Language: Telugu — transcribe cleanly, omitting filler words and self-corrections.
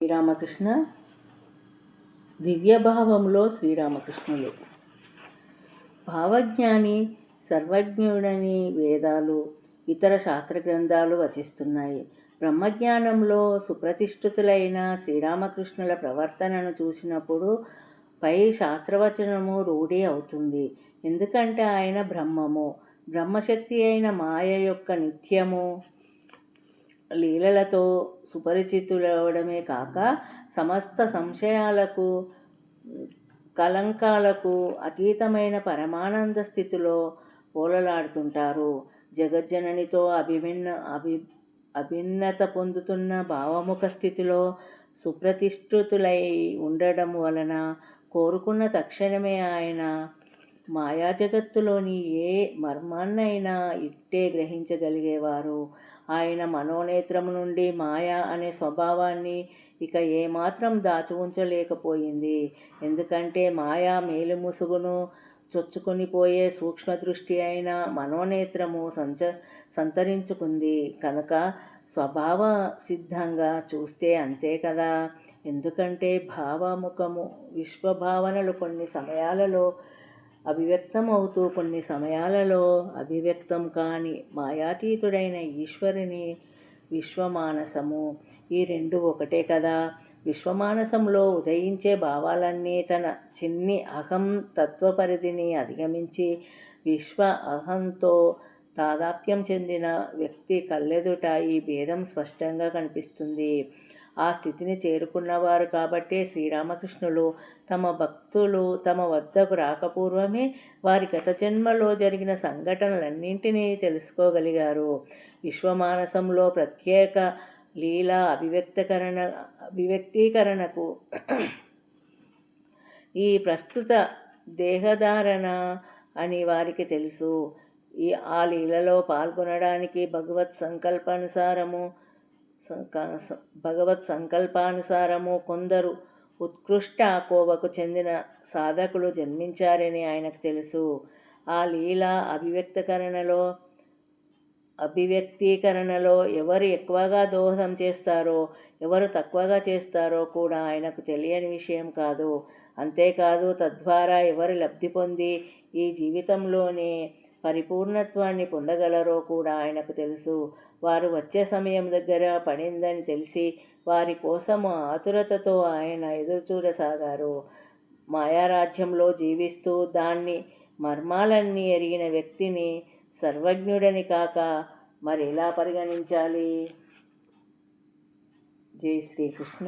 శ్రీరామకృష్ణ దివ్యభావంలో శ్రీరామకృష్ణులు భావజ్ఞాని, సర్వజ్ఞుడని వేదాలు, ఇతర శాస్త్ర గ్రంథాలు వచిస్తున్నాయి. బ్రహ్మజ్ఞానంలో సుప్రతిష్ఠితులైన శ్రీరామకృష్ణుల ప్రవర్తనను చూసినప్పుడు పై శాస్త్రవచనము రూఢి అవుతుంది. ఎందుకంటే ఆయన బ్రహ్మము, బ్రహ్మశక్తి అయిన మాయ యొక్క నిత్యము లీలలతో సుపరిచితులవడమే కాక సమస్త సంశయాలకు, కలంకాలకు అతీతమైన పరమానంద స్థితిలో ఓలలాడుతుంటారు. జగజ్జననితో అభిన్నత పొందుతున్న భావముఖ స్థితిలో సుప్రతిష్ఠితులై ఉండడం వలన కోరుకున్న తక్షణమే ఆయన మాయాజగత్తులోని ఏ మర్మాన్నైనా ఇట్టే గ్రహించగలిగేవారు. ఆయన మనోనేత్రము నుండి మాయ అనే స్వభావాన్ని ఇక ఏమాత్రం దాచి ఉంచలేకపోయింది. ఎందుకంటే మాయా మేలుముసుగును చొచ్చుకొని పోయే సూక్ష్మదృష్టి అయిన మనోనేత్రము సంతరించుకుంది కనుక స్వభావ సిద్ధంగా చూస్తే అంతే కదా. ఎందుకంటే భావముఖము విశ్వభావనలు కొన్ని సమయాలలో అభివ్యక్తం అవుతూ కొన్ని సమయాలలో అభివ్యక్తం కాని మాయాతీతుడైన ఈశ్వరుని విశ్వమానసము, ఈ రెండు ఒకటే కదా. విశ్వమానసంలో ఉదయించే భావాలన్నీ తన చిన్ని అహం తత్వపరిధిని అధిగమించి విశ్వ అహంతో తాదాప్యం చెందిన వ్యక్తి కళ్ళెదుట ఈ భేదం స్పష్టంగా కనిపిస్తుంది. ఆ స్థితిని చేరుకున్నవారు కాబట్టే శ్రీరామకృష్ణులు తమ భక్తులు తమ వద్దకు రాకపూర్వమే వారి గత జన్మలో జరిగిన సంఘటనలన్నింటినీ తెలుసుకోగలిగారు. విశ్వమానసంలో ప్రత్యేక లీలా అభివ్యక్తీకరణకు ఈ ప్రస్తుత దేహధారణ అని వారికి తెలుసు. ఆ లీలలో పాల్గొనడానికి భగవత్ సంకల్పానుసారము కొందరు ఉత్కృష్ట కోవకు చెందిన సాధకులు జన్మించారని ఆయనకు తెలుసు. ఆ లీలా అభివ్యక్తీకరణలో ఎవరు ఎక్కువగా దోహదం చేస్తారో, ఎవరు తక్కువగా చేస్తారో కూడా ఆయనకు తెలియని విషయం కాదు. అంతేకాదు తద్వారా ఎవరు లబ్ధి పొంది ఈ జీవితంలోనే పరిపూర్ణత్వాన్ని పొందగలరో కూడా ఆయనకు తెలుసు. వారు వచ్చే సమయం దగ్గర పడిందని తెలిసి వారి కోసము ఆతురతతో ఆయన ఎదురుచూడసాగారు. మాయారాజ్యంలో జీవిస్తూ దాన్ని మర్మాలన్నీ ఎరిగిన వ్యక్తిని సర్వజ్ఞుడని కాక మరెలా పరిగణించాలి? జై శ్రీకృష్ణ.